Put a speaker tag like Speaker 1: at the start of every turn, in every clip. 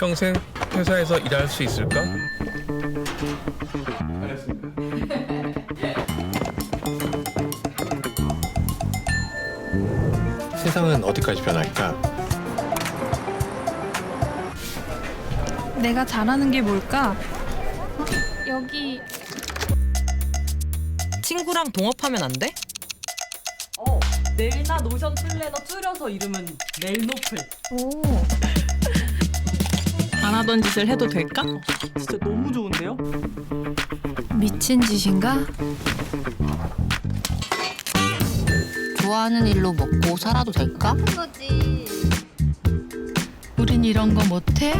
Speaker 1: 평생 회사에서 일할 수 있을까?
Speaker 2: 세상은 어디까지 변할까?
Speaker 3: 내가 잘하는 게 뭘까? 여기
Speaker 4: 친구랑 동업하면 안 돼?
Speaker 5: 넬나 노션 플래너 줄여서 이름은 넬노플.
Speaker 3: 오
Speaker 4: 안 하던 짓을 해도 될까?
Speaker 5: 진짜 너무 좋은데요?
Speaker 3: 미친 짓인가?
Speaker 6: 좋아하는 일로 먹고 살아도 될까?
Speaker 7: 거지.
Speaker 3: 우린 이런 거 못해?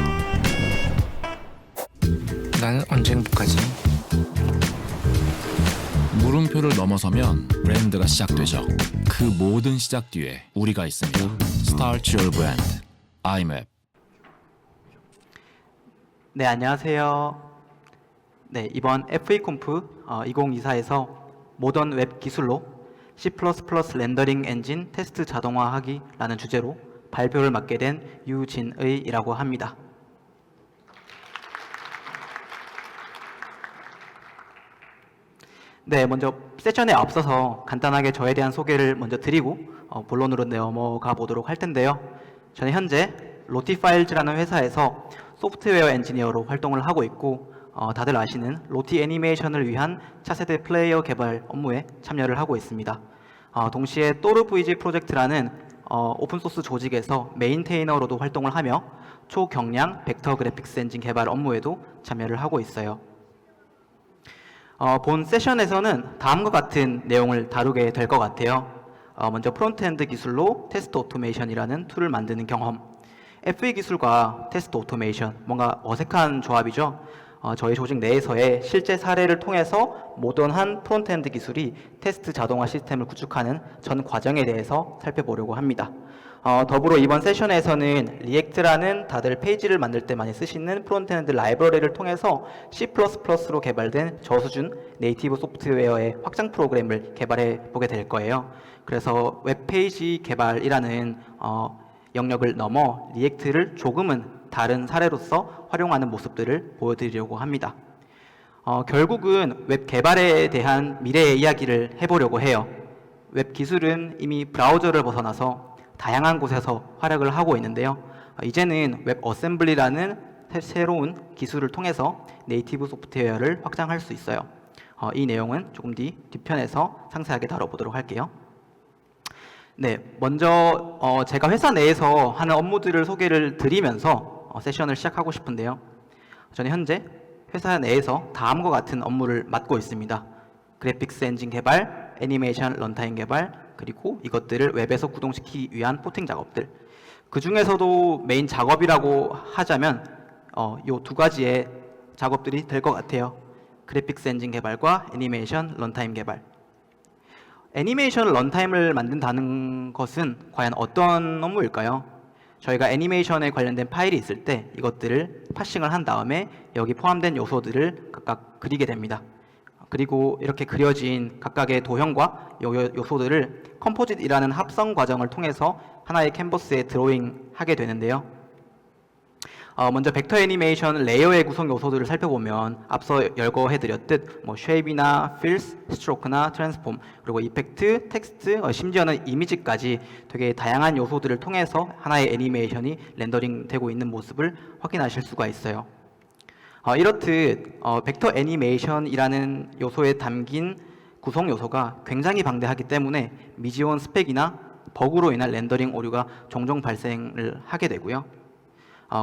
Speaker 2: 나는 언제 행복하지?
Speaker 8: 물음표를 넘어서면 브랜드가 시작되죠. 그 모든 시작 뒤에 우리가 있습니다. Start your brand. iMap.
Speaker 9: 네, 안녕하세요. 네, 이번 FAconf 2024에서 모던 웹 기술로 C++ 렌더링 엔진 테스트 자동화하기라는 주제로 발표를 맡게 된 유진의이라고 합니다. 네, 먼저 세션에 앞서서 간단하게 저에 대한 소개를 먼저 드리고 본론으로 넘어가 보도록 할 텐데요. 저는 현재 로티파일즈라는 회사에서 소프트웨어 엔지니어로 활동을 하고 있고 다들 아시는 로티 애니메이션을 위한 차세대 플레이어 개발 업무에 참여를 하고 있습니다. 동시에 또르VG 프로젝트라는 오픈소스 조직에서 메인테이너로도 활동을 하며 초경량 벡터 그래픽스 엔진 개발 업무에도 참여를 하고 있어요. 본 세션에서는 다음과 같은 내용을 다루게 될 것 같아요. 먼저 프론트엔드 기술로 테스트 오토메이션이라는 툴을 만드는 경험. FE 기술과 테스트 오토메이션, 뭔가 어색한 조합이죠. 저희 조직 내에서의 실제 사례를 통해서 모던한 프론트엔드 기술이 테스트 자동화 시스템을 구축하는 전 과정에 대해서 살펴보려고 합니다. 더불어 이번 세션에서는 리액트라는 다들 페이지를 만들 때 많이 쓰시는 프론트엔드 라이브러리를 통해서 C++로 개발된 저수준 네이티브 소프트웨어의 확장 프로그램을 개발해 보게 될 거예요. 그래서 웹페이지 개발이라는 영역을 넘어 리액트를 조금은 다른 사례로서 활용하는 모습들을 보여드리려고 합니다. 결국은 웹 개발에 대한 미래의 이야기를 해보려고 해요. 웹 기술은 이미 브라우저를 벗어나서 다양한 곳에서 활약을 하고 있는데요. 이제는 웹 어셈블리라는 새로운 기술을 통해서 네이티브 소프트웨어를 확장할 수 있어요. 이 내용은 조금 뒤편에서 상세하게 다뤄보도록 할게요. 네, 먼저 제가 회사 내에서 하는 업무들을 소개를 드리면서 세션을 시작하고 싶은데요. 저는 현재 회사 내에서 다음과 같은 업무를 맡고 있습니다. 그래픽스 엔진 개발, 애니메이션 런타임 개발, 그리고 이것들을 웹에서 구동시키기 위한 포팅 작업들. 그 중에서도 메인 작업이라고 하자면 이 두 가지의 작업들이 될 것 같아요. 그래픽스 엔진 개발과 애니메이션 런타임 개발. 애니메이션 런타임을 만든다는 것은 과연 어떤 업무일까요? 저희가 애니메이션에 관련된 파일이 있을 때 이것들을 파싱을 한 다음에 여기 포함된 요소들을 각각 그리게 됩니다. 그리고 이렇게 그려진 각각의 도형과 요소들을 컴포짓이라는 합성 과정을 통해서 하나의 캔버스에 드로잉하게 되는데요. 먼저 벡터 애니메이션 레이어의 구성 요소들을 살펴보면 앞서 열거해드렸듯 쉐입이나 필스, 스트로크나 트랜스폼, 그리고 이펙트, 텍스트, 심지어는 이미지까지 되게 다양한 요소들을 통해서 하나의 애니메이션이 렌더링되고 있는 모습을 확인하실 수가 있어요. 이렇듯 벡터 애니메이션이라는 요소에 담긴 구성 요소가 굉장히 방대하기 때문에 미지원 스펙이나 버그로 인한 렌더링 오류가 종종 발생을 하게 되고요.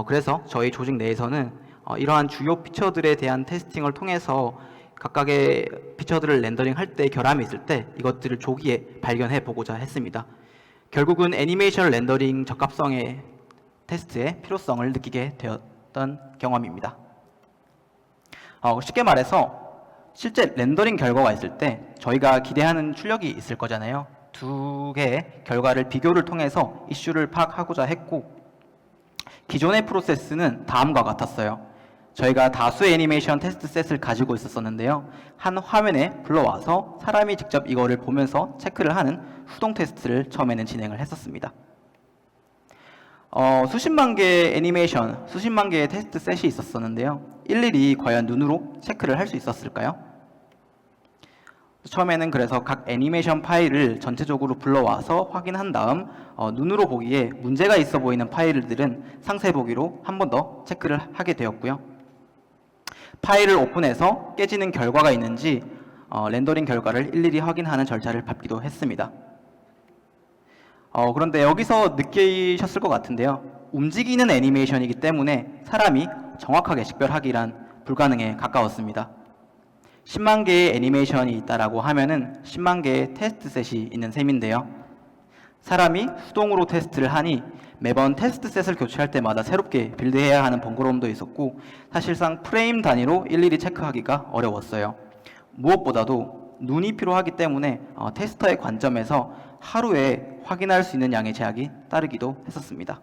Speaker 9: 그래서 저희 조직 내에서는 이러한 주요 피처들에 대한 테스팅을 통해서 각각의 피처들을 렌더링 할 때 결함이 있을 때 이것들을 조기에 발견해 보고자 했습니다. 결국은 애니메이션 렌더링 적합성의 테스트의 필요성을 느끼게 되었던 경험입니다. 쉽게 말해서 실제 렌더링 결과가 있을 때 저희가 기대하는 출력이 있을 거잖아요. 두 개의 결과를 비교를 통해서 이슈를 파악하고자 했고, 기존의 프로세스는 다음과 같았어요. 저희가 다수의 애니메이션 테스트 셋을 가지고 있었는데요. 한 화면에 불러와서 사람이 직접 이거를 보면서 체크를 하는 수동 테스트를 처음에는 진행을 했었습니다. 수십만 개의 애니메이션, 수십만 개의 테스트 셋이 있었었는데요. 일일이 과연 눈으로 체크를 할 수 있었을까요? 처음에는 그래서 각 애니메이션 파일을 전체적으로 불러와서 확인한 다음 눈으로 보기에 문제가 있어 보이는 파일들은 상세 보기로 한 번 더 체크를 하게 되었고요. 파일을 오픈해서 깨지는 결과가 있는지 렌더링 결과를 일일이 확인하는 절차를 밟기도 했습니다. 그런데 여기서 느끼셨을 것 같은데요. 움직이는 애니메이션이기 때문에 사람이 정확하게 식별하기란 불가능에 가까웠습니다. 10만 개의 애니메이션이 있다라고 하면은 10만 개의 테스트 셋이 있는 셈인데요. 사람이 수동으로 테스트를 하니 매번 테스트 셋을 교체할 때마다 새롭게 빌드해야 하는 번거로움도 있었고 사실상 프레임 단위로 일일이 체크하기가 어려웠어요. 무엇보다도 눈이 필요하기 때문에 테스터의 관점에서 하루에 확인할 수 있는 양의 제약이 따르기도 했었습니다.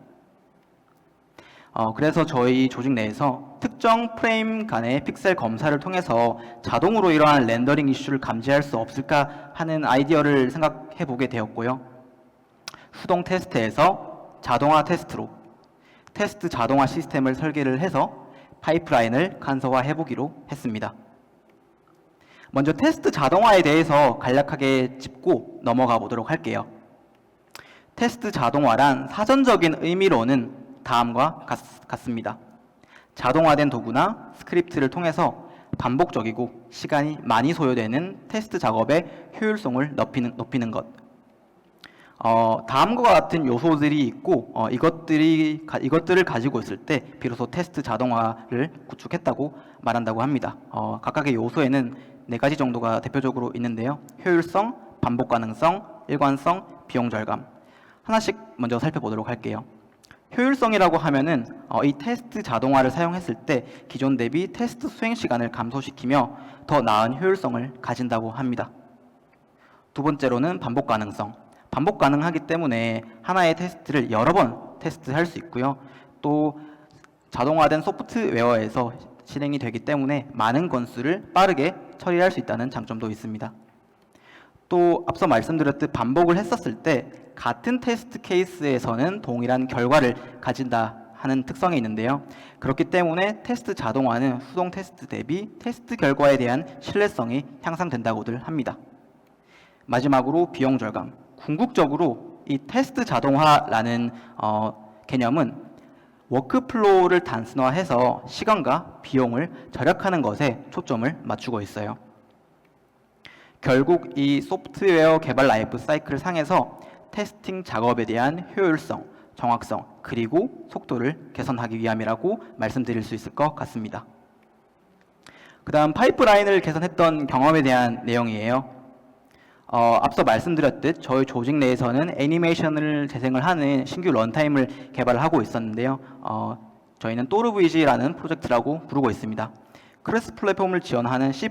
Speaker 9: 그래서 저희 조직 내에서 특정 프레임 간의 픽셀 검사를 통해서 자동으로 이러한 렌더링 이슈를 감지할 수 없을까 하는 아이디어를 생각해 보게 되었고요. 수동 테스트에서 자동화 테스트로 테스트 자동화 시스템을 설계를 해서 파이프라인을 간소화해 보기로 했습니다. 먼저 테스트 자동화에 대해서 간략하게 짚고 넘어가 보도록 할게요. 테스트 자동화란 사전적인 의미로는 다음과 같습니다. 자동화된 도구나 스크립트를 통해서 반복적이고 시간이 많이 소요되는 테스트 작업의 효율성을 높이는 것. 다음과 같은 요소들이 있고 이것들을 가지고 있을 때 비로소 테스트 자동화를 구축했다고 말한다고 합니다. 각각의 요소에는 4가지 정도가 대표적으로 있는데요. 효율성, 반복 가능성, 일관성, 비용 절감. 하나씩 먼저 살펴보도록 할게요. 효율성이라고 하면은 이 테스트 자동화를 사용했을 때 기존 대비 테스트 수행 시간을 감소시키며 더 나은 효율성을 가진다고 합니다. 두 번째로는 반복 가능성. 반복 가능하기 때문에 하나의 테스트를 여러 번 테스트할 수 있고요. 또 자동화된 소프트웨어에서 실행이 되기 때문에 많은 건수를 빠르게 처리할 수 있다는 장점도 있습니다. 또 앞서 말씀드렸듯 반복을 했었을 때 같은 테스트 케이스에서는 동일한 결과를 가진다 하는 특성이 있는데요. 그렇기 때문에 테스트 자동화는 수동 테스트 대비 테스트 결과에 대한 신뢰성이 향상된다고들 합니다. 마지막으로 비용 절감. 궁극적으로 이 테스트 자동화라는 개념은 워크플로우를 단순화해서 시간과 비용을 절약하는 것에 초점을 맞추고 있어요. 결국 이 소프트웨어 개발 라이프 사이클 상에서 테스팅 작업에 대한 효율성, 정확성, 그리고 속도를 개선하기 위함이라고 말씀드릴 수 있을 것 같습니다. 그 다음 파이프라인을 개선했던 경험에 대한 내용이에요. 앞서 말씀드렸듯 저희 조직 내에서는 애니메이션을 재생을 하는 신규 런타임을 개발을 하고 있었는데요. 저희는 또르브이지라는 프로젝트라고 부르고 있습니다. 크로스 플랫폼을 지원하는 C++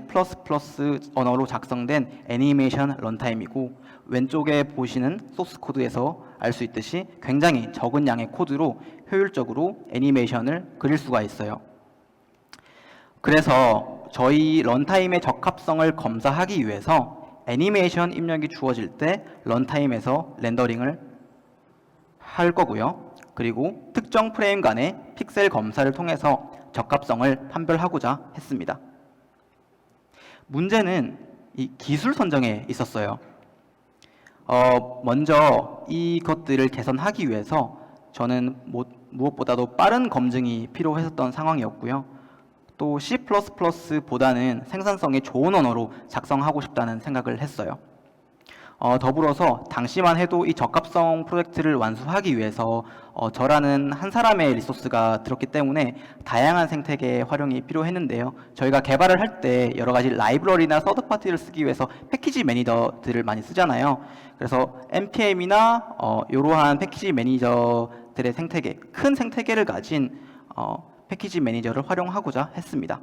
Speaker 9: 언어로 작성된 애니메이션 런타임이고 왼쪽에 보시는 소스 코드에서 알 수 있듯이 굉장히 적은 양의 코드로 효율적으로 애니메이션을 그릴 수가 있어요. 그래서 저희 런타임의 적합성을 검사하기 위해서 애니메이션 입력이 주어질 때 런타임에서 렌더링을 할 거고요. 그리고 특정 프레임 간의 픽셀 검사를 통해서 적합성을 판별하고자 했습니다. 문제는 이 기술 선정에 있었어요. 먼저 이것들을 개선하기 위해서 저는 무엇보다도 빠른 검증이 필요했었던 상황이었고요. 또 C++보다는 생산성이 좋은 언어로 작성하고 싶다는 생각을 했어요. 더불어서 당시만 해도 이 적합성 프로젝트를 완수하기 위해서 저라는 한 사람의 리소스가 들었기 때문에 다양한 생태계의 활용이 필요했는데요. 저희가 개발을 할 때 여러 가지 라이브러리나 서드파티를 쓰기 위해서 패키지 매니저들을 많이 쓰잖아요. 그래서 npm이나 이러한 패키지 매니저들의 생태계, 큰 생태계를 가진 패키지 매니저를 활용하고자 했습니다.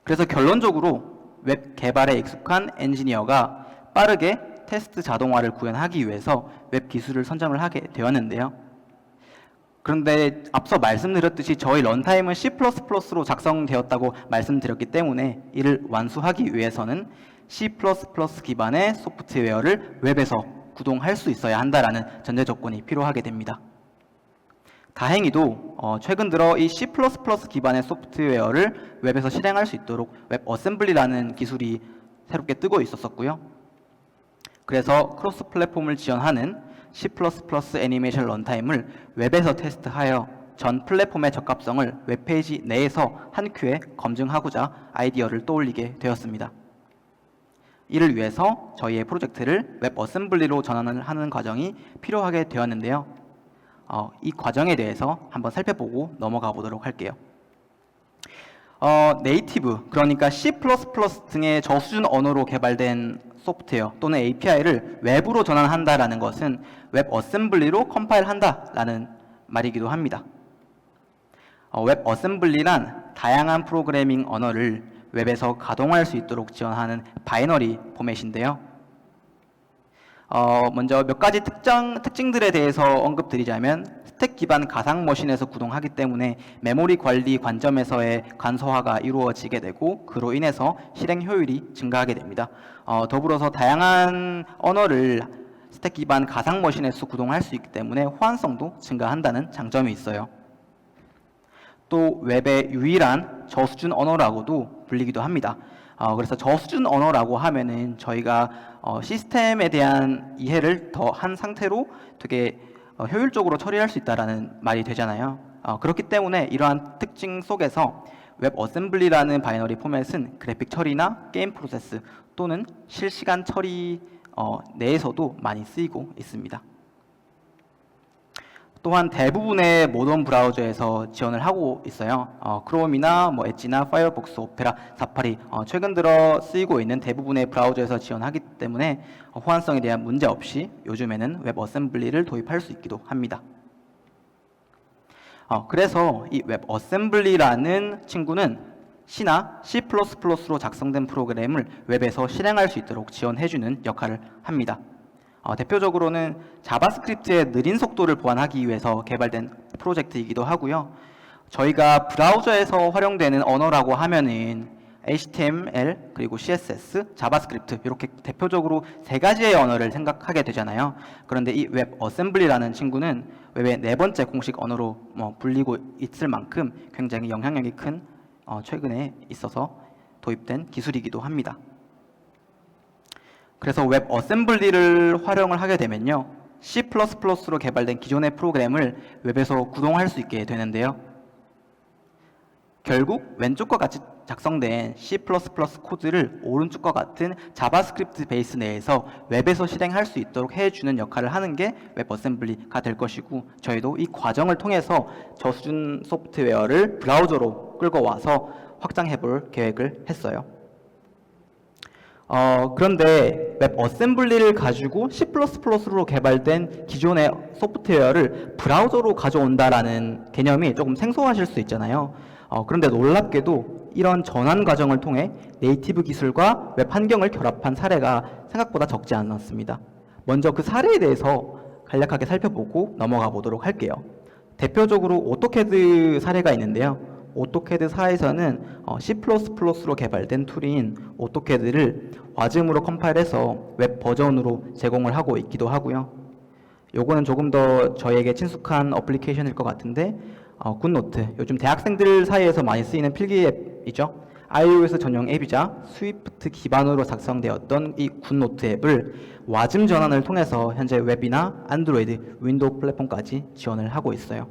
Speaker 9: 그래서 결론적으로 웹 개발에 익숙한 엔지니어가 빠르게 테스트 자동화를 구현하기 위해서 웹 기술을 선정을 하게 되었는데요. 그런데 앞서 말씀드렸듯이 저희 런타임은 C++로 작성되었다고 말씀드렸기 때문에 이를 완수하기 위해서는 C++ 기반의 소프트웨어를 웹에서 구동할 수 있어야 한다라는 전제 조건이 필요하게 됩니다. 다행히도 최근 들어 이 C++ 기반의 소프트웨어를 웹에서 실행할 수 있도록 웹 어셈블리라는 기술이 새롭게 뜨고 있었었고요. 그래서 크로스 플랫폼을 지원하는 C++ 애니메이션 런타임을 웹에서 테스트하여 전 플랫폼의 적합성을 웹페이지 내에서 한 큐에 검증하고자 아이디어를 떠올리게 되었습니다. 이를 위해서 저희의 프로젝트를 웹 어셈블리로 전환을 하는 과정이 필요하게 되었는데요. 이 과정에 대해서 한번 살펴보고 넘어가 보도록 할게요. 네이티브, 그러니까 C++ 등의 저수준 언어로 개발된 소프트웨어 또는 API를 웹으로 전환한다라는 것은 웹 어셈블리로 컴파일한다라는 말이기도 합니다. 웹 어셈블리란 다양한 프로그래밍 언어를 웹에서 가동할 수 있도록 지원하는 바이너리 포맷인데요. 먼저 몇 가지 특징들에 대해서 언급드리자면 스택 기반 가상 머신에서 구동하기 때문에 메모리 관리 관점에서의 간소화가 이루어지게 되고 그로 인해서 실행 효율이 증가하게 됩니다. 더불어서 다양한 언어를 스택 기반 가상 머신에서 구동할 수 있기 때문에 호환성도 증가한다는 장점이 있어요. 또 웹의 유일한 저수준 언어라고도 불리기도 합니다. 그래서 저수준 언어라고 하면은 저희가 시스템에 대한 이해를 더 한 상태로 되게 효율적으로 처리할 수 있다라는 말이 되잖아요. 그렇기 때문에 이러한 특징 속에서 웹 어셈블리라는 바이너리 포맷은 그래픽 처리나 게임 프로세스 또는 실시간 처리 내에서도 많이 쓰이고 있습니다. 또한 대부분의 모던 브라우저에서 지원을 하고 있어요. 크롬이나 엣지나 파이어폭스, 오페라, 사파리 최근 들어 쓰이고 있는 대부분의 브라우저에서 지원하기 때문에 호환성에 대한 문제 없이 요즘에는 웹 어셈블리를 도입할 수 있기도 합니다. 그래서 이 웹 어셈블리라는 친구는 C나 C++로 작성된 프로그램을 웹에서 실행할 수 있도록 지원해주는 역할을 합니다. 대표적으로는 자바스크립트의 느린 속도를 보완하기 위해서 개발된 프로젝트이기도 하고요. 저희가 브라우저에서 활용되는 언어라고 하면은 HTML 그리고 CSS, 자바스크립트 이렇게 대표적으로 세 가지의 언어를 생각하게 되잖아요. 그런데 이 웹 어셈블리라는 친구는 웹의 네 번째 공식 언어로 불리고 있을 만큼 굉장히 영향력이 큰 최근에 있어서 도입된 기술이기도 합니다. 그래서 웹 어셈블리를 활용을 하게 되면요, C++로 개발된 기존의 프로그램을 웹에서 구동할 수 있게 되는데요. 결국 왼쪽과 같이 작성된 C++ 코드를 오른쪽과 같은 자바스크립트 베이스 내에서 웹에서 실행할 수 있도록 해주는 역할을 하는 게 웹 어셈블리가 될 것이고, 저희도 이 과정을 통해서 저수준 소프트웨어를 브라우저로 끌고 와서 확장해 볼 계획을 했어요. 그런데 웹 어셈블리를 가지고 C++로 개발된 기존의 소프트웨어를 브라우저로 가져온다라는 개념이 조금 생소하실 수 있잖아요. 그런데 놀랍게도 이런 전환 과정을 통해 네이티브 기술과 웹 환경을 결합한 사례가 생각보다 적지 않았습니다. 먼저 그 사례에 대해서 간략하게 살펴보고 넘어가 보도록 할게요. 대표적으로 오토캐드 사례가 있는데요. 오토캐드사에서는 C++로 개발된 툴인 오토캐드를 와즘으로 컴파일해서 웹 버전으로 제공을 하고 있기도 하고요. 요거는 조금 더 저에게 친숙한 어플리케이션일 것 같은데, 굿노트, 요즘 대학생들 사이에서 많이 쓰이는 필기 앱이죠. iOS 전용 앱이자 스위프트 기반으로 작성되었던 이 굿노트 앱을 와즘 전환을 통해서 현재 웹이나 안드로이드, 윈도우 플랫폼까지 지원을 하고 있어요.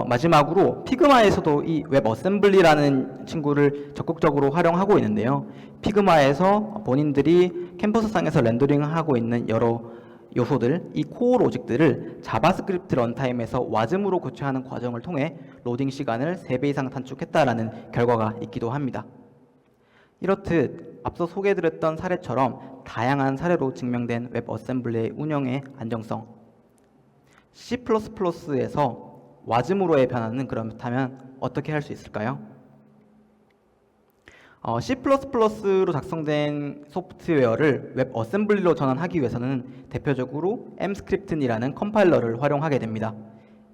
Speaker 9: 마지막으로 피그마에서도 이 웹 어셈블리라는 친구를 적극적으로 활용하고 있는데요. 피그마에서 본인들이 캠퍼스상에서 렌더링하고 있는 여러 요소들, 이 코어 로직들을 자바스크립트 런타임에서 와즘으로 교체하는 과정을 통해 로딩 시간을 3배 이상 단축했다라는 결과가 있기도 합니다. 이렇듯 앞서 소개해드렸던 사례처럼 다양한 사례로 증명된 웹 어셈블리의 운영의 안정성, C++에서 와즘으로의 변화는 그렇다면 어떻게 할 수 있을까요? C++로 작성된 소프트웨어를 웹 어셈블리로 전환하기 위해서는 대표적으로 Mscript이라는 컴파일러를 활용하게 됩니다.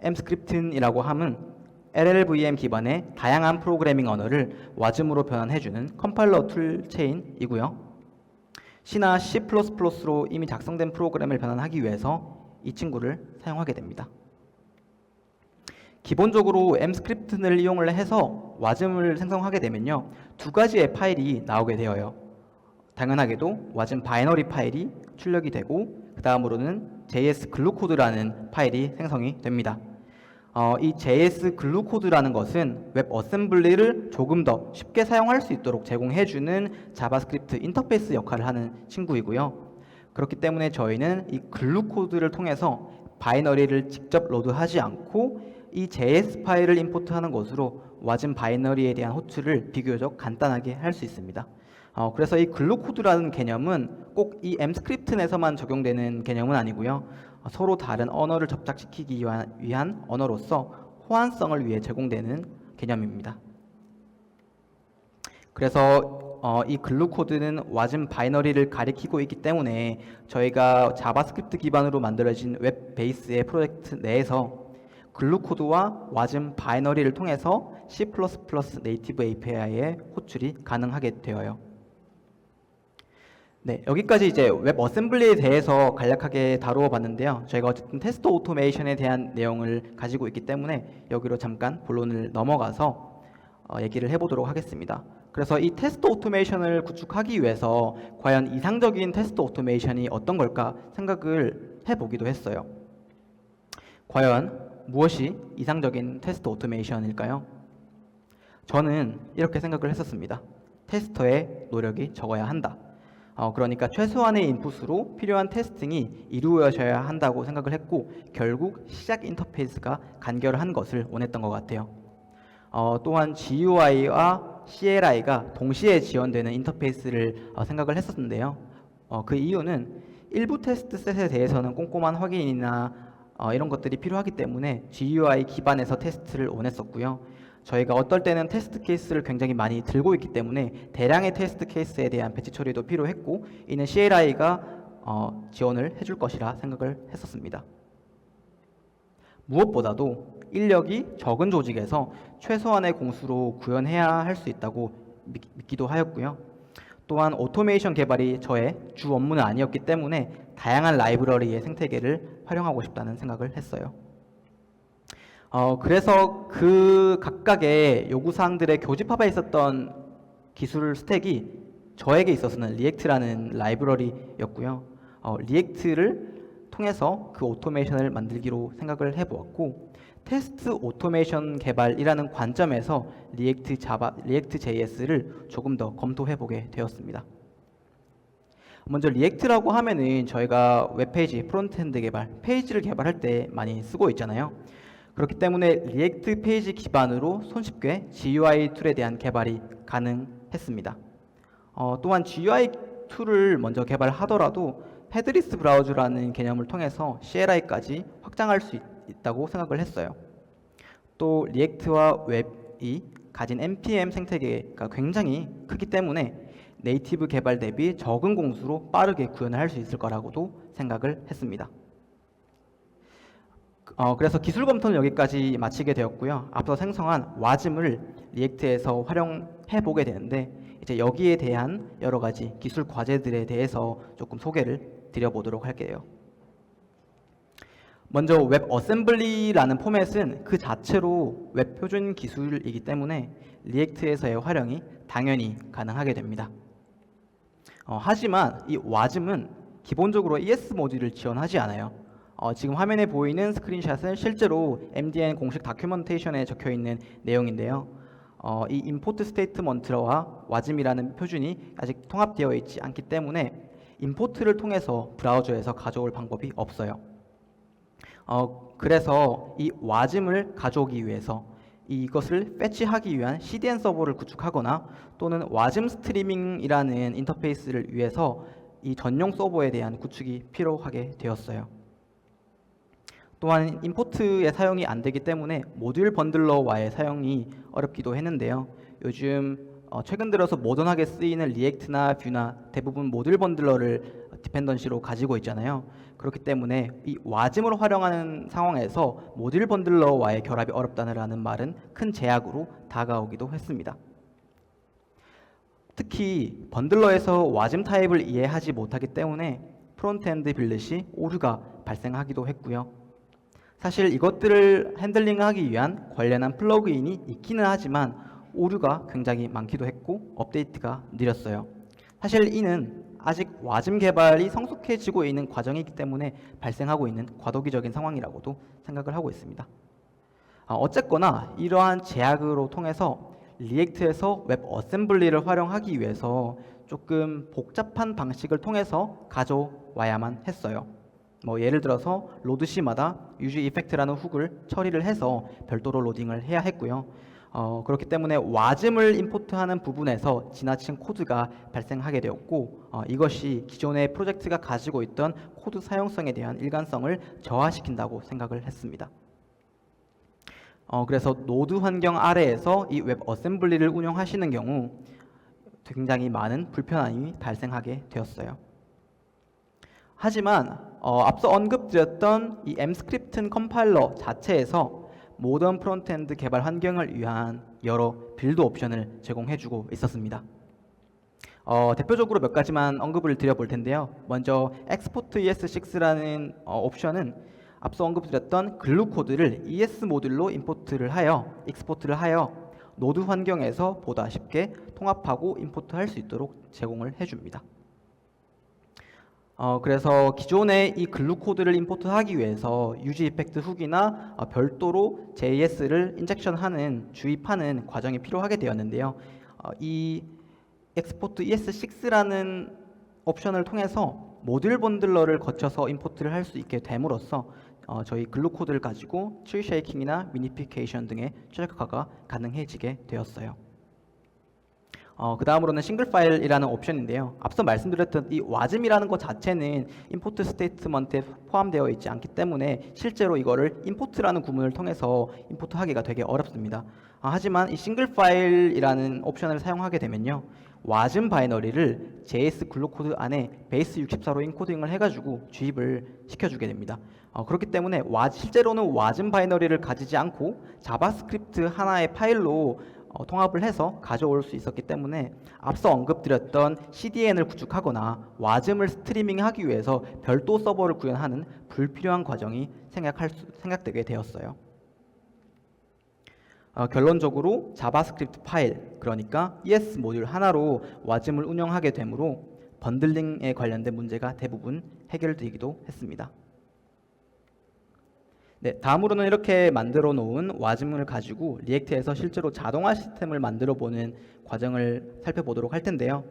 Speaker 9: Mscript이라고 함은 LLVM 기반의 다양한 프로그래밍 언어를 와즘으로 변환해주는 컴파일러 툴 체인이고요. C나 C++로 이미 작성된 프로그램을 변환하기 위해서 이 친구를 사용하게 됩니다. 기본적으로 M스크립트를 이용을 해서 와즘을 생성하게 되면요, 두 가지의 파일이 나오게 되어요. 당연하게도 와즘 바이너리 파일이 출력이 되고, 그 다음으로는 JS 글루 코드라는 파일이 생성이 됩니다. 이 JS 글루 코드라는 것은 웹 어셈블리를 조금 더 쉽게 사용할 수 있도록 제공해주는 자바스크립트 인터페이스 역할을 하는 친구이고요. 그렇기 때문에 저희는 이 글루 코드를 통해서 바이너리를 직접 로드하지 않고 이 JS 파일을 임포트하는 것으로 와즘 바이너리에 대한 호출을 비교적 간단하게 할 수 있습니다. 그래서 이 글루 코드라는 개념은 꼭 이 M스크립트 내에서만 적용되는 개념은 아니고요. 서로 다른 언어를 접착시키기 위한 언어로서 호환성을 위해 제공되는 개념입니다. 그래서 이 글루 코드는 와즘 바이너리를 가리키고 있기 때문에 저희가 자바스크립트 기반으로 만들어진 웹 베이스의 프로젝트 내에서 글루 코드와 와즘 바이너리를 통해서 C++ 네이티브 API의 호출이 가능하게 되어요. 네, 여기까지 이제 웹 어셈블리에 대해서 간략하게 다루어 봤는데요. 저희가 어쨌든 테스트 오토메이션에 대한 내용을 가지고 있기 때문에 여기로 잠깐 본론을 넘어가서 얘기를 해보도록 하겠습니다. 그래서 이 테스트 오토메이션을 구축하기 위해서 과연 이상적인 테스트 오토메이션이 어떤 걸까 생각을 해보기도 했어요. 과연 무엇이 이상적인 테스트 오토메이션일까요? 저는 이렇게 생각을 했었습니다. 테스터의 노력이 적어야 한다. 그러니까 최소한의 인풋으로 필요한 테스팅이 이루어져야 한다고 생각을 했고, 결국 시작 인터페이스가 간결한 것을 원했던 것 같아요. 또한 GUI와 CLI가 동시에 지원되는 인터페이스를 생각을 했었는데요. 그 이유는 일부 테스트 셋에 대해서는 꼼꼼한 확인이나 이런 것들이 필요하기 때문에 GUI 기반에서 테스트를 원했었고요. 저희가 어떨 때는 테스트 케이스를 굉장히 많이 들고 있기 때문에 대량의 테스트 케이스에 대한 배치 처리도 필요했고, 이는 CLI가 지원을 해줄 것이라 생각을 했었습니다. 무엇보다도 인력이 적은 조직에서 최소한의 공수로 구현해야 할 수 있다고 믿기도 하였고요. 또한 오토메이션 개발이 저의 주 업무는 아니었기 때문에 다양한 라이브러리의 생태계를 활용하고 싶다는 생각을 했어요. 그래서 그 각각의 요구사항들의 교집합에 있었던 기술 스택이 저에게 있어서는 리액트라는 라이브러리였고요. 리액트를 통해서 그 오토메이션을 만들기로 생각을 해보았고, 테스트 오토메이션 개발이라는 관점에서 리액트 JS를 조금 더 검토해보게 되었습니다. 먼저 리액트라고 하면은 저희가 웹페이지 프론트엔드 개발, 페이지를 개발할 때 많이 쓰고 있잖아요. 그렇기 때문에 리액트 페이지 기반으로 손쉽게 GUI 툴에 대한 개발이 가능했습니다. 또한 GUI 툴을 먼저 개발하더라도 헤드리스 브라우저라는 개념을 통해서 CLI까지 확장할 수 있다고 생각을 했어요. 또 리액트와 웹이 가진 npm 생태계가 굉장히 크기 때문에 네이티브 개발 대비 적은 공수로 빠르게 구현을 할 수 있을 거라고도 생각을 했습니다. 그래서 기술 검토는 여기까지 마치게 되었고요. 앞서 생성한 와즘을 리액트에서 활용해 보게 되는데, 이제 여기에 대한 여러 가지 기술 과제들에 대해서 조금 소개를 드려보도록 할게요. 먼저 웹 어셈블리라는 포맷은 그 자체로 웹 표준 기술이기 때문에 리액트에서의 활용이 당연히 가능하게 됩니다. 하지만 이 와즘은 기본적으로 ES 모듈을 지원하지 않아요. 지금 화면에 보이는 스크린샷은 실제로 MDN 공식 다큐멘테이션에 적혀 있는 내용인데요. 이 임포트 스테이트먼트와 와즘이라는 표준이 아직 통합되어 있지 않기 때문에 임포트를 통해서 브라우저에서 가져올 방법이 없어요. 그래서 이 와즘을 가져오기 위해서 이것을 패치하기 위한 CDN 서버를 구축하거나 또는 와즘 스트리밍이라는 인터페이스를 위해서 이 전용 서버에 대한 구축이 필요하게 되었어요. 또한 임포트의 사용이 안 되기 때문에 모듈 번들러와의 사용이 어렵기도 했는데요. 요즘 최근 들어서 모던하게 쓰이는 리액트나 뷰나 대부분 모듈 번들러를 디펜던시로 가지고 있잖아요. 그렇기 때문에 이 와즘을 활용하는 상황에서 모듈 번들러와의 결합이 어렵다는 말은 큰 제약으로 다가오기도 했습니다. 특히 번들러에서 와즘 타입을 이해하지 못하기 때문에 프론트엔드 빌릿이 오류가 발생하기도 했고요. 사실 이것들을 핸들링하기 위한 관련한 플러그인이 있기는 하지만 오류가 굉장히 많기도 했고 업데이트가 느렸어요. 사실 이는 아직 와즘 개발이 성숙해지고 있는 과정이기 때문에 발생하고 있는 과도기적인 상황이라고도 생각을 하고 있습니다. 어쨌거나 이러한 제약으로 통해서 리액트에서 웹 어셈블리를 활용하기 위해서 조금 복잡한 방식을 통해서 가져와야만 했어요. 예를 들어서 로드 시마다 유즈 이펙트라는 훅을 처리를 해서 별도로 로딩을 해야 했고요. 그렇기 때문에 와즘을 임포트하는 부분에서 지나친 코드가 발생하게 되었고 이것이 기존의 프로젝트가 가지고 있던 코드 사용성에 대한 일관성을 저하시킨다고 생각을 했습니다. 그래서 노드 환경 아래에서 이 웹 어셈블리를 운영하시는 경우 굉장히 많은 불편함이 발생하게 되었어요. 하지만 앞서 언급드렸던 이 M스크립튼 컴파일러 자체에서 모던 프론트엔드 개발 환경을 위한 여러 빌드 옵션을 제공해주고 있었습니다. 대표적으로 몇 가지만 언급을 드려볼 텐데요. 먼저 export ES6라는 옵션은 앞서 언급드렸던 글루 코드를 ES 모듈로 임포트를 하여 익스포트를 하여 노드 환경에서 보다 쉽게 통합하고 임포트할 수 있도록 제공을 해줍니다. 그래서 기존의 이 글루 코드를 임포트하기 위해서 유즈 이펙트 훅이나 별도로 JS를 인젝션하는 주입하는 과정이 필요하게 되었는데요. 이 export ES6라는 옵션을 통해서 모듈 번들러를 거쳐서 임포트를 할 수 있게 됨으로써 저희 글루 코드를 가지고 트리 쉐이킹이나 미니피케이션 등의 최적화가 가능해지게 되었어요. 그 다음으로는 싱글 파일이라는 옵션인데요. 앞서 말씀드렸던 이 와즘이라는 것 자체는 임포트 스테이트먼트에 포함되어 있지 않기 때문에 실제로 이거를 임포트라는 구문을 통해서 임포트하기가 되게 어렵습니다. 하지만 이 싱글 파일이라는 옵션을 사용하게 되면요. 와즘 바이너리를 JS 글루 코드 안에 베이스 64로 인코딩을 해가지고 주입을 시켜주게 됩니다. 그렇기 때문에 실제로는 와즘 바이너리를 가지지 않고 자바스크립트 하나의 파일로 통합을 해서 가져올 수 있었기 때문에 앞서 언급드렸던 CDN을 구축하거나 와즘을 스트리밍하기 위해서 별도 서버를 구현하는 불필요한 과정이 생각되게 되었어요. 결론적으로 자바스크립트 파일, 그러니까 ES 모듈 하나로 와즘을 운영하게 되므로 번들링에 관련된 문제가 대부분 해결되기도 했습니다. 네, 다음으로는 이렇게 만들어 놓은 와즘을 가지고 리액트에서 실제로 자동화 시스템을 만들어 보는 과정을 살펴보도록 할 텐데요.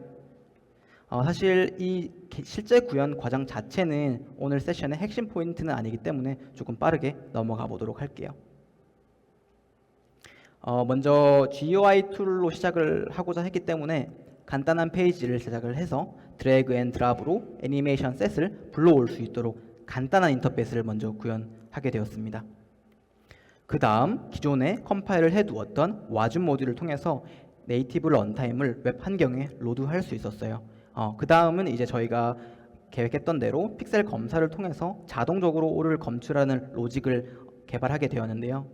Speaker 9: 사실 이 실제 구현 과정 자체는 오늘 세션의 핵심 포인트는 아니기 때문에 조금 빠르게 넘어가 보도록 할게요. 먼저 GUI 툴로 시작을 하고자 했기 때문에 간단한 페이지를 제작을 해서 드래그 앤 드랍으로 애니메이션 셋을 불러올 수 있도록 간단한 인터페이스를 먼저 구현하게 되었습니다. 그 다음 기존에 컴파일을 해두었던 와즘 모듈을 통해서 네이티브 런타임을 웹 환경에 로드할 수 있었어요. 그 다음은 이제 저희가 계획했던 대로 픽셀 검사를 통해서 자동적으로 오류를 검출하는 로직을 개발하게 되었는데요.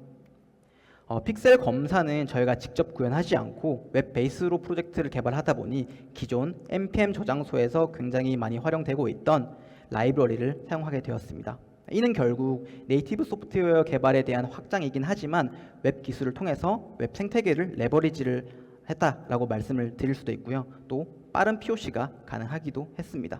Speaker 9: 픽셀 검사는 저희가 직접 구현하지 않고 웹 베이스로 프로젝트를 개발하다 보니 기존 npm 저장소에서 굉장히 많이 활용되고 있던 라이브러리를 사용하게 되었습니다. 이는 결국 네이티브 소프트웨어 개발에 대한 확장이긴 하지만 웹 기술을 통해서 웹 생태계를 레버리지를 했다라고 말씀을 드릴 수도 있고요. 또 빠른 POC가 가능하기도 했습니다.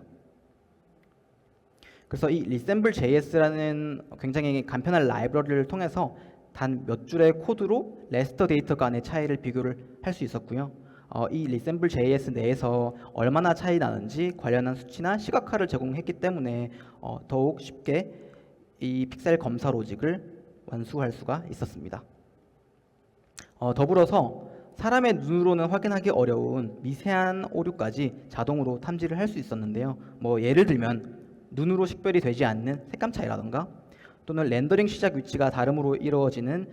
Speaker 9: 그래서 이 resemble.js라는 굉장히 간편한 라이브러리를 통해서 단 몇 줄의 코드로 레스터 데이터 간의 차이를 비교를 할 수 있었고요. 이 resemble.js 내에서 얼마나 차이 나는지 관련한 수치나 시각화를 제공했기 때문에 더욱 쉽게 이 픽셀 검사 로직을 완수할 수가 있었습니다. 더불어서 사람의 눈으로는 확인하기 어려운 미세한 오류까지 자동으로 탐지를 할 수 있었는데요. 예를 들면 눈으로 식별이 되지 않는 색감 차이라던가 또는 렌더링 시작 위치가 다름으로 이루어지는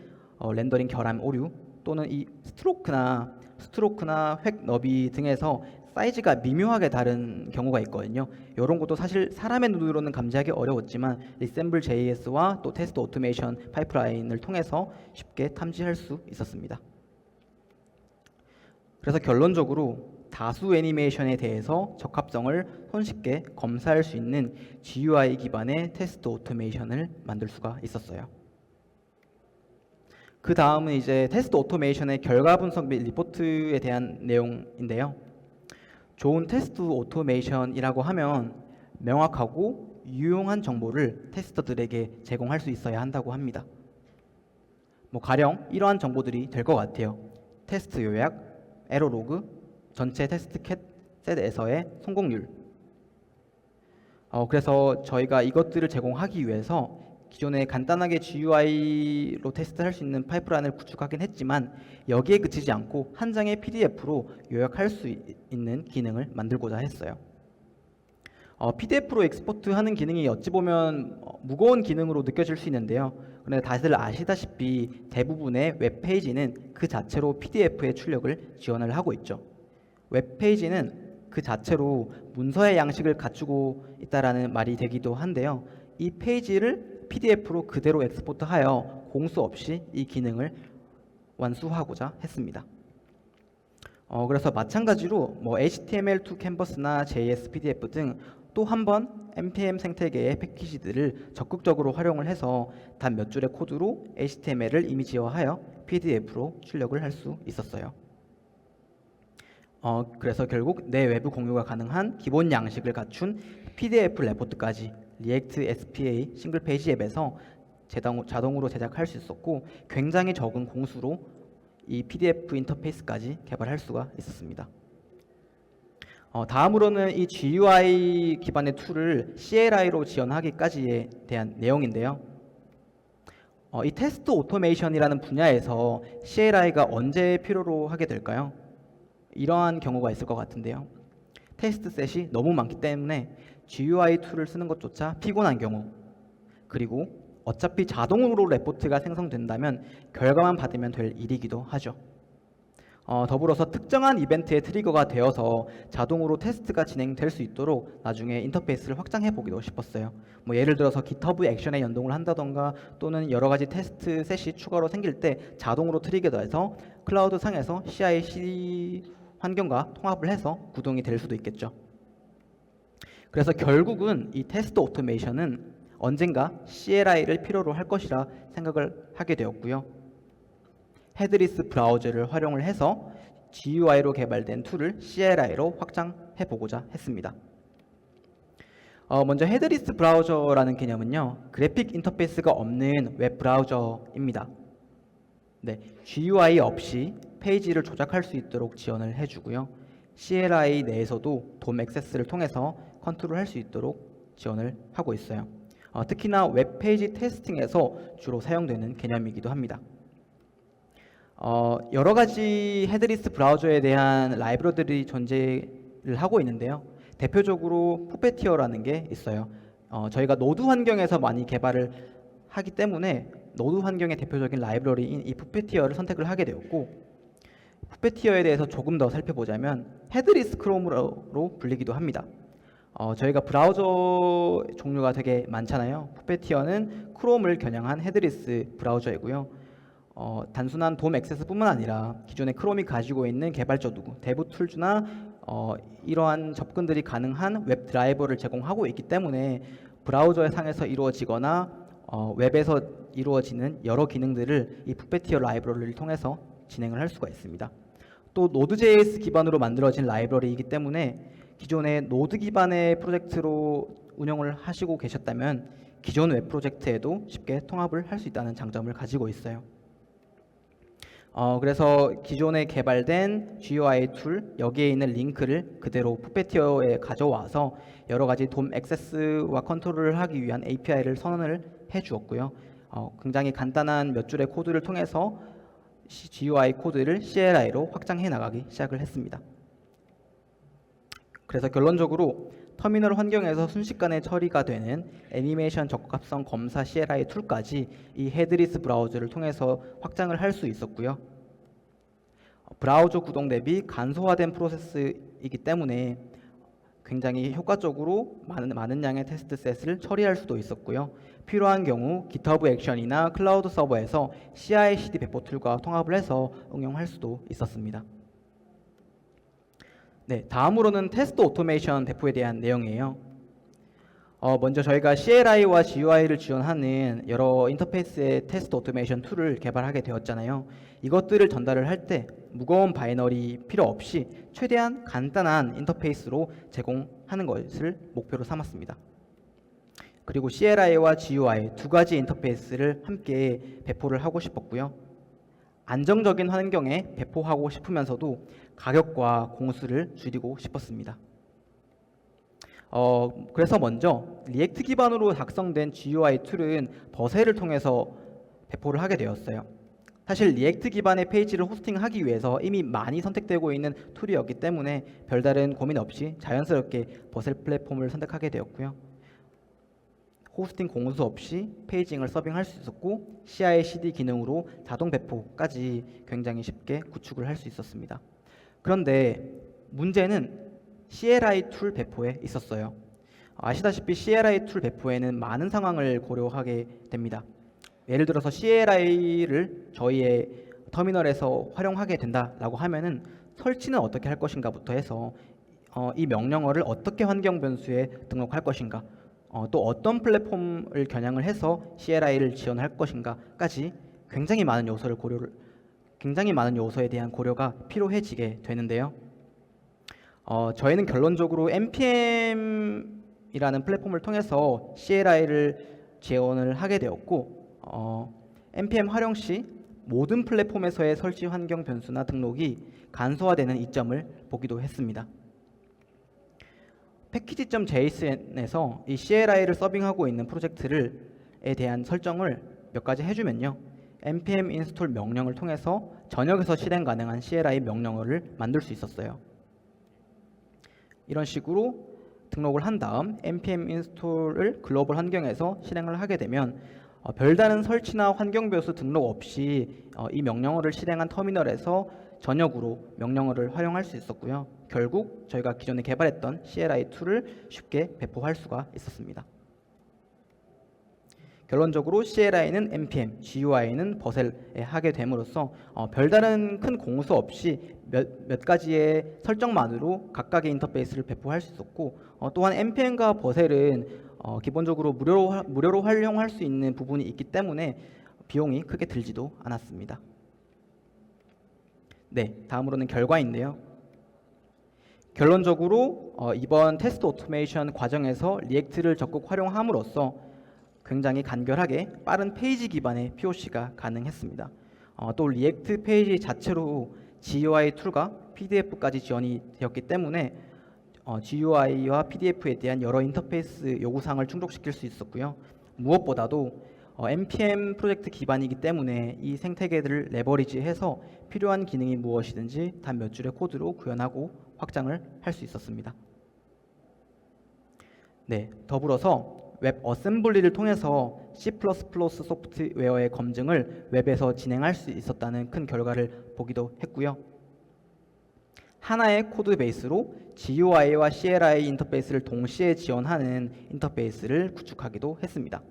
Speaker 9: 렌더링 결함 오류 또는 이 스트로크나 획 너비 등에서 사이즈가 미묘하게 다른 경우가 있거든요. 이런 것도 사실 사람의 눈으로는 감지하기 어려웠지만 resemble.js와 또 테스트 오토메이션 파이프라인을 통해서 쉽게 탐지할 수 있었습니다. 그래서 결론적으로 다수 애니메이션에 대해서 적합성을 손쉽게 검사할 수 있는 GUI 기반의 테스트 오토메이션을 만들 수가 있었어요. 그 다음은 이제 테스트 오토메이션의 결과 분석 및 리포트에 대한 내용인데요. 좋은 테스트 오토메이션이라고 하면 명확하고 유용한 정보를 테스터들에게 제공할 수 있어야 한다고 합니다. 가령 이러한 정보들이 될 것 같아요. 테스트 요약, 에러 로그, 전체 테스트 셋에서의 성공률. 그래서 저희가 이것들을 제공하기 위해서 기존에 간단하게 GUI로 테스트할 수 있는 파이프라인을 구축하긴 했지만 여기에 그치지 않고 한 장의 PDF로 요약할 수 있는 기능을 만들고자 했어요. PDF로 엑스포트하는 기능이 어찌 보면 무거운 기능으로 느껴질 수 있는데요. 그런데 다들 아시다시피 대부분의 웹페이지는 그 자체로 PDF의 출력을 지원을 하고 있죠. 웹페이지는 그 자체로 문서의 양식을 갖추고 있다라는 말이 되기도 한데요. 이 페이지를 PDF로 그대로 엑스포트하여 공수 없이 이 기능을 완수하고자 했습니다. 그래서 마찬가지로 HTML2 캔버스나 JS PDF 등 또 한 번 npm 생태계의 패키지들을 적극적으로 활용을 해서 단 몇 줄의 코드로 HTML을 이미지화하여 PDF로 출력을 할 수 있었어요. 그래서 결국 내 외부 공유가 가능한 기본 양식을 갖춘 PDF 레포트까지 리액트 SPA 싱글 페이지 앱에서 자동으로 제작할 수 있었고 굉장히 적은 공수로 이 PDF 인터페이스까지 개발할 수가 있었습니다. 다음으로는 이 GUI 기반의 툴을 CLI로 지원하기까지에 대한 내용인데요. 이 테스트 오토메이션이라는 분야에서 CLI가 언제 필요로 하게 될까요? 이러한 경우가 있을 것 같은데요. 테스트 셋이 너무 많기 때문에 GUI 툴을 쓰는 것조차 피곤한 경우, 그리고 어차피 자동으로 레포트가 생성된다면 결과만 받으면 될 일이기도 하죠. 더불어서 특정한 이벤트의 트리거가 되어서 자동으로 테스트가 진행될 수 있도록 나중에 인터페이스를 확장해 보기도 싶었어요. 예를 들어서 GitHub 액션에 연동을 한다던가 또는 여러 가지 테스트 셋이 추가로 생길 때 자동으로 트리거돼서 클라우드 상에서 CI/CD 환경과 통합을 해서 구동이 될 수도 있겠죠. 그래서 결국은 이 테스트 오토메이션은 언젠가 CLI를 필요로 할 것이라 생각을 하게 되었고요. 헤드리스 브라우저를 활용을 해서 GUI로 개발된 툴을 CLI로 확장해 보고자 했습니다. 먼저 헤드리스 브라우저라는 개념은요, 그래픽 인터페이스가 없는 웹 브라우저입니다. GUI 없이 페이지를 조작할 수 있도록 지원을 해주고요. CLI 내에서도 DOM 액세스를 통해서 컨트롤할 수 있도록 지원을 하고 있어요. 특히나 웹페이지 테스팅에서 주로 사용되는 개념이기도 합니다. 여러 가지 헤드리스 브라우저에 대한 라이브러리들이 존재를 하고 있는데요. 대표적으로 푸페티어라는 게 있어요. 저희가 노드 환경에서 많이 개발을 하기 때문에 노드 환경의 대표적인 라이브러리인 이 푸페티어를 선택을 하게 되었고, 푸페티어에 대해서 조금 더 살펴보자면 헤드리스 크롬으로 불리기도 합니다. 저희가 브라우저 종류가 되게 많잖아요. 푸페티어는 크롬을 겨냥한 헤드리스 브라우저이고요. 단순한 DOM 액세스뿐만 아니라 기존의 크롬이 가지고 있는 개발자 도구, 데브툴즈나 이러한 접근들이 가능한 웹 드라이버를 제공하고 있기 때문에 브라우저 상에서 이루어지거나 웹에서 이루어지는 여러 기능들을 이 푸페티어 라이브러리를 통해서 진행을 할 수가 있습니다. 또 Node.js 기반으로 만들어진 라이브러리이기 때문에 기존의 노드 기반의 프로젝트로 운영을 하시고 계셨다면 기존 웹 프로젝트에도 쉽게 통합을 할 수 있다는 장점을 가지고 있어요. 그래서 기존에 개발된 GUI 툴 여기에 있는 링크를 그대로 푸페티어에 가져와서 여러 가지 DOM 액세스와 컨트롤을 하기 위한 API를 선언을 해주었고요. 굉장히 간단한 몇 줄의 코드를 통해서 GUI 코드를 CLI로 확장해 나가기 시작을 했습니다. 그래서 결론적으로 터미널 환경에서 순식간에 처리가 되는 애니메이션 적합성 검사 CLI 툴까지 이 헤드리스 브라우저를 통해서 확장을 할 수 있었고요. 브라우저 구동 대비 간소화된 프로세스이기 때문에 굉장히 효과적으로 많은 양의 테스트 셋을 처리할 수도 있었고요. 필요한 경우 GitHub 액션이나 클라우드 서버에서 CI/CD 배포 툴과 통합을 해서 응용할 수도 있었습니다. 다음으로는 테스트 오토메이션 배포에 대한 내용이에요. 먼저 저희가 CLI와 GUI를 지원하는 여러 인터페이스의 테스트 오토메이션 툴을 개발하게 되었잖아요. 이것들을 전달을 할 때 무거운 바이너리 필요 없이 최대한 간단한 인터페이스로 제공하는 것을 목표로 삼았습니다. 그리고 CLI와 GUI 두 가지 인터페이스를 함께 배포를 하고 싶었고요. 안정적인 환경에 배포하고 싶으면서도 가격과 공수를 줄이고 싶었습니다. 그래서 먼저 리액트 기반으로 작성된 GUI 툴은 버셀을 통해서 배포를 하게 되었어요. 사실 리액트 기반의 페이지를 호스팅하기 위해서 이미 많이 선택되고 있는 툴이었기 때문에 별다른 고민 없이 자연스럽게 버셀 플랫폼을 선택하게 되었고요. 호스팅 공수 없이 페이징을 서빙할 수 있었고 CI/CD 기능으로 자동 배포까지 굉장히 쉽게 구축을 할 수 있었습니다. 그런데 문제는 CLI 툴 배포에 있었어요. 아시다시피 CLI 툴 배포에는 많은 상황을 고려하게 됩니다. 예를 들어서 CLI를 저희의 터미널에서 활용하게 된다라고 하면은 설치는 어떻게 할 것인가부터 해서 이 명령어를 어떻게 환경 변수에 등록할 것인가, 또 어떤 플랫폼을 겨냥을 해서 CLI를 지원할 것인가까지 굉장히 많은 요소에 대한 고려가 필요해지게 되는데요. 저희는 결론적으로 npm이라는 플랫폼을 통해서 CLI를 지원을 하게 되었고, npm 활용 시 모든 플랫폼에서의 설치 환경 변수나 등록이 간소화되는 이점을 보기도 했습니다. package.json에서 이 CLI를 서빙하고 있는 프로젝트에 대한 설정을 몇 가지 해주면요, npm install 명령을 통해서 전역에서 실행 가능한 CLI 명령어를 만들 수 있었어요. 이런 식으로 등록을 한 다음 npm install을 글로벌 환경에서 실행을 하게 되면 별다른 설치나 환경 변수 등록 없이 이 명령어를 실행한 터미널에서 전역으로 명령어를 활용할 수 있었고요. 결국 저희가 기존에 개발했던 CLI 툴을 쉽게 배포할 수가 있었습니다. 결론적으로 CLI는 npm, GUI는 버셀에 하게 됨으로써 별다른 큰 공수 없이 몇 가지의 설정만으로 각각의 인터페이스를 배포할 수 있었고, 또한 npm과 버셀은 기본적으로 무료로 활용할 수 있는 부분이 있기 때문에 비용이 크게 들지도 않았습니다. 네, 다음으로는 결과인데요. 결론적으로 이번 테스트 오토메이션 과정에서 리액트를 적극 활용함으로써 굉장히 간결하게 빠른 페이지 기반의 POC가 가능했습니다. 또 리액트 페이지 자체로 GUI 툴과 PDF까지 지원이 되었기 때문에 GUI와 PDF에 대한 여러 인터페이스 요구사항을 충족시킬 수 있었고요. 무엇보다도 npm 프로젝트 기반이기 때문에 이 생태계들을 레버리지해서 필요한 기능이 무엇이든지 단 몇 줄의 코드로 구현하고 확장을 할 수 있었습니다. 네, 더불어서 웹 어셈블리를 통해서 C++ 소프트웨어의 검증을 웹에서 진행할 수 있었다는 큰 결과를 보기도 했고요. 하나의 코드 베이스로 GUI와 CLI 인터페이스를 동시에 지원하는 인터페이스를 구축하기도 했습니다.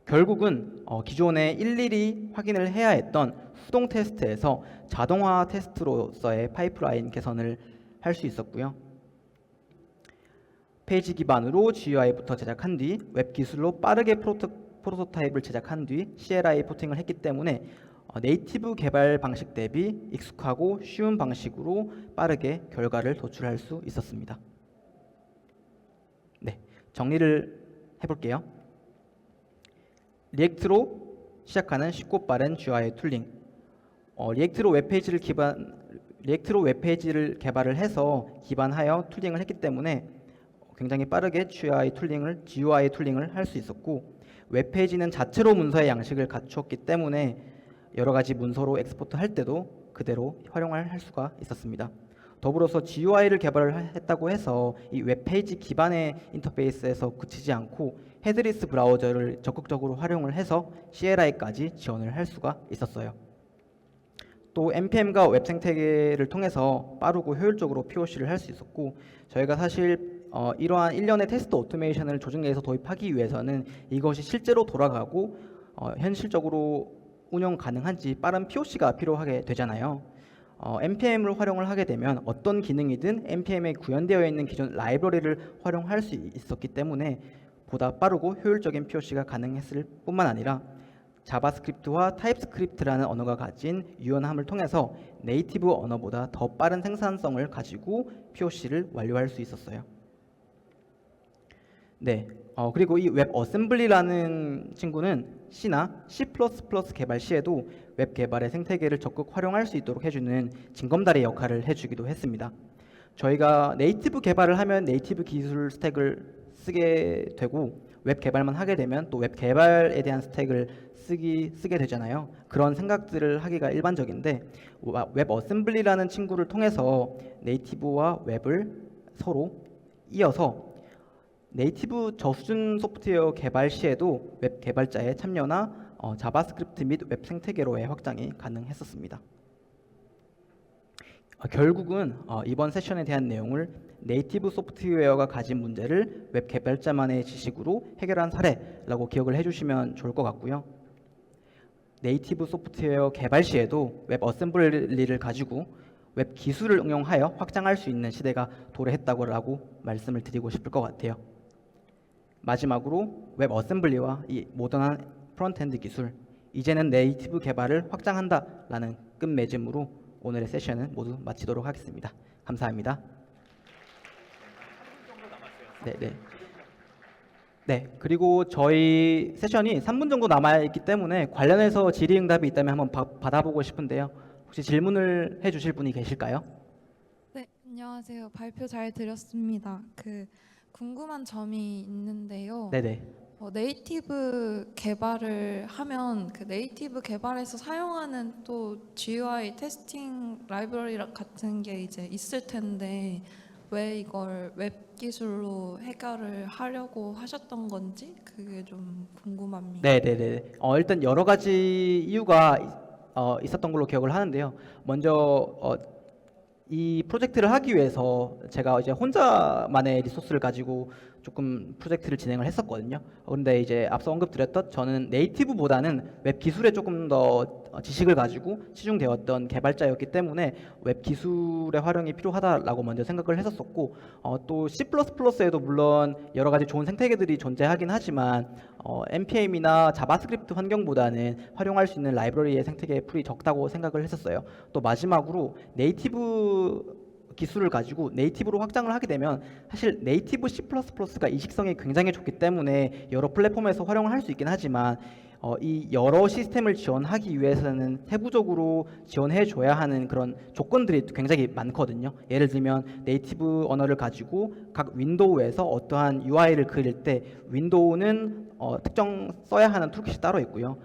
Speaker 9: 결국은 기존에 일일이 확인을 해야 했던 수동 테스트에서 자동화 테스트로서의 파이프라인 개선을 할 수 있었고요. 페이지 기반으로 GUI부터 제작한 뒤 웹 기술로 빠르게 프로토타입을 제작한 뒤 CLI 포팅을 했기 때문에 네이티브 개발 방식 대비 익숙하고 쉬운 방식으로 빠르게 결과를 도출할 수 있었습니다. 네, 정리를 해볼게요. 리액트로 시작하는 쉽고 빠른 GUI 툴링. 리액트로 웹페이지를 개발을 해서 기반하여 툴링을 했기 때문에 굉장히 빠르게 GUI 툴링을 할 수 있었고, 웹페이지는 자체로 문서의 양식을 갖추었기 때문에 여러 가지 문서로 엑스포트 할 때도 그대로 활용할 수가 있었습니다. 더불어서 GUI를 개발을 했다고 해서 이 웹페이지 기반의 인터페이스에서 그치지 않고 헤드리스 브라우저를 적극적으로 활용을 해서 CLI까지 지원을 할 수가 있었어요. 또 npm과 웹 생태계를 통해서 빠르고 효율적으로 POC를 할 수 있었고, 저희가 사실 이러한 일련의 테스트 오토메이션을 조직내에서 도입하기 위해서는 이것이 실제로 돌아가고 현실적으로 운영 가능한지 빠른 POC가 필요하게 되잖아요. npm을 활용을 하게 되면 어떤 기능이든 npm에 구현되어 있는 기존 라이브러리를 활용할 수 있었기 때문에 보다 빠르고 효율적인 POC가 가능했을 뿐만 아니라 자바스크립트와 타입스크립트라는 언어가 가진 유연함을 통해서 네이티브 언어보다 더 빠른 생산성을 가지고 POC를 완료할 수 있었어요. 네, 그리고 이 웹 어셈블리라는 친구는 C나 C++ 개발 시에도 웹 개발의 생태계를 적극 활용할 수 있도록 해주는 징검다리 역할을 해주기도 했습니다. 저희가 네이티브 개발을 하면 네이티브 기술 스택을 쓰게 되고 웹 개발만 하게 되면 또 웹 개발에 대한 스택을 쓰게 되잖아요. 그런 생각들을 하기가 일반적인데 웹 어셈블리라는 친구를 통해서 네이티브와 웹을 서로 이어서 네이티브 저수준 소프트웨어 개발 시에도 웹 개발자의 참여나 자바스크립트 및 웹 생태계로의 확장이 가능했었습니다. 결국은 이번 세션에 대한 내용을 네이티브 소프트웨어가 가진 문제를 웹 개발자만의 지식으로 해결한 사례라고 기억을 해주시면 좋을 것 같고요. 네이티브 소프트웨어 개발 시에도 웹 어셈블리를 가지고 웹 기술을 응용하여 확장할 수 있는 시대가 도래했다고 말씀을 드리고 싶을 것 같아요. 마지막으로 웹 어셈블리와 이 모던한 프론트엔드 기술, 이제는 네이티브 개발을 확장한다라는 끝맺음으로 오늘의 세션은 모두 마치도록 하겠습니다. 감사합니다. 네, 그리고 저희 세션이 3분 정도 남아있기 때문에 관련해서 질의응답이 있다면 한번 받아보고 싶은데요. 혹시 질문을 해주실 분이 계실까요?
Speaker 7: 네, 안녕하세요. 발표 잘 들었습니다. 궁금한 점이 있는데요.
Speaker 9: 네네.
Speaker 7: 네이티브 개발을 하면 네이티브 개발에서 사용하는 또 GUI 테스팅 라이브러리 같은 게 이제 있을 텐데 왜 이걸 웹 기술로 해결을 하려고 하셨던 건지 그게 좀 궁금합니다.
Speaker 9: 네네네. 일단 여러 가지 이유가 있었던 걸로 기억을 하는데요. 먼저 이 프로젝트를 하기 위해서 제가 이제 혼자만의 리소스를 가지고 조금 프로젝트를 진행을 했었거든요. 그런데 이제 앞서 언급드렸던 저는 네이티브보다는 웹 기술에 조금 더 지식을 가지고 치중되었던 개발자였기 때문에 웹 기술의 활용이 필요하다라고 먼저 생각을 했었었고 또 C++에도 물론 여러 가지 좋은 생태계들이 존재하긴 하지만 npm이나 자바스크립트 환경보다는 활용할 수 있는 라이브러리의 생태계 풀이 적다고 생각을 했었어요. 또 마지막으로 네이티브 기술을 가지고 네이티브로 확장을 하게 되면 사실 네이티브 C++가 이식성이 굉장히 좋기 때문에 여러 플랫폼에서 활용을 할 수 있긴 하지만 이 여러 시스템을 지원하기 위해서는 세부적으로 지원해 줘야 하는 그런 조건들이 굉장히 많거든요. 예를 들면 네이티브 언어를 가지고 각 윈도우에서 어떠한 UI를 그릴 때 윈도우는 특정 써야 하는 툴킷이 따로 있고요.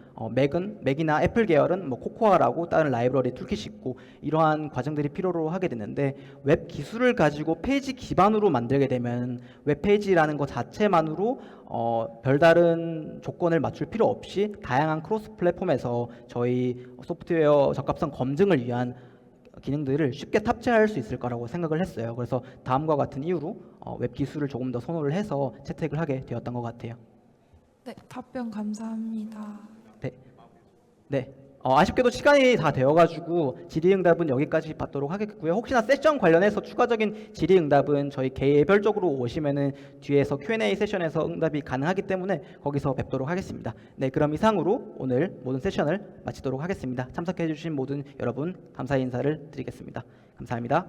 Speaker 9: 맥이나 애플 계열은 코코아라고 다른 라이브러리 툴킷이 있고 이러한 과정들이 필요로 하게 되는데 웹 기술을 가지고 페이지 기반으로 만들게 되면 웹 페이지라는 것 자체만으로 별다른 조건을 맞출 필요 없이 다양한 크로스 플랫폼에서 저희 소프트웨어 적합성 검증을 위한 기능들을 쉽게 탑재할 수 있을 거라고 생각을 했어요. 그래서 다음과 같은 이유로 웹 기술을 조금 더 선호를 해서 채택을 하게 되었던 것 같아요.
Speaker 7: 네, 답변 감사합니다.
Speaker 9: 네. 아쉽게도 시간이 다 되어가지고 질의응답은 여기까지 받도록 하겠고요. 혹시나 세션 관련해서 추가적인 질의응답은 저희 개별적으로 오시면은 뒤에서 Q&A 세션에서 응답이 가능하기 때문에 거기서 뵙도록 하겠습니다. 네, 그럼 이상으로 오늘 모든 세션을 마치도록 하겠습니다. 참석해주신 모든 여러분 감사의 인사를 드리겠습니다. 감사합니다.